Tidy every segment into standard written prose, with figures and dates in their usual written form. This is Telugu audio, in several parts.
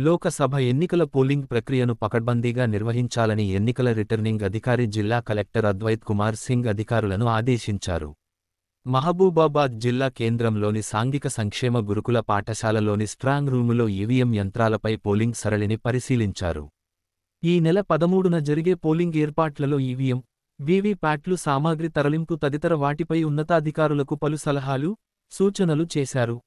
లోకసభ ఎన్నికల పోలింగ్ ప్రక్రియను పకడ్బందీగా నిర్వహించాలని ఎన్నికల రిటర్నింగ్ అధికారి జిల్లా కలెక్టర్ అద్వైత్ కుమార్ సింగ్ అధికారులను ఆదేశించారు. మహబూబాబాద్ జిల్లా కేంద్రంలోని సాంఘిక సంక్షేమ గురుకుల పాఠశాలలోని స్ట్రాంగ్ రూములో ఈవీఎం యంత్రాలపై పోలింగ్ సరళిని పరిశీలించారు. ఈ నెల 13న జరిగే పోలింగ్ ఏర్పాట్లలో ఈవీఎం, వీవీప్యాట్లు సామాగ్రి తరలింపు తదితర వాటిపై ఉన్నతాధికారులకు పలు సలహాలు, సూచనలు చేశారు.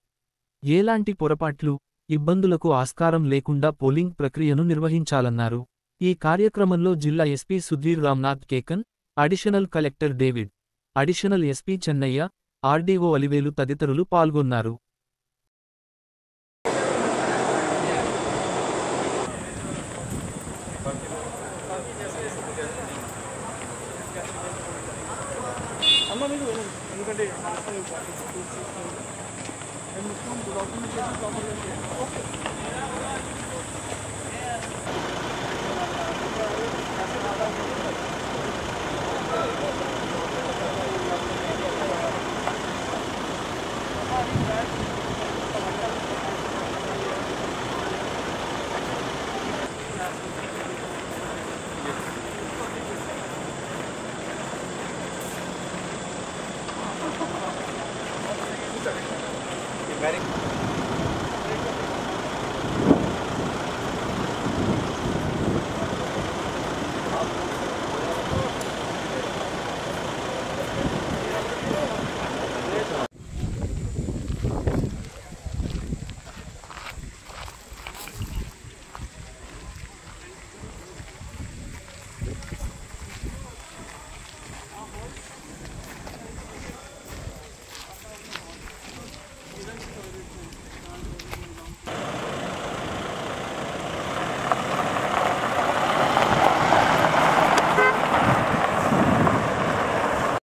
ఎలాంటి పొరపాట్లు, ఇబ్బందులకు ఆస్కారం లేకుండా పోలింగ్ ప్రక్రియను నిర్వహించాలన్నారు. ఈ కార్యక్రమంలో జిల్లా SP Sudheer Ramnath Kekan, additional collector David, additional SP Chennaiah, RDO Alivelu తదితరులు పాల్గొన్నారు.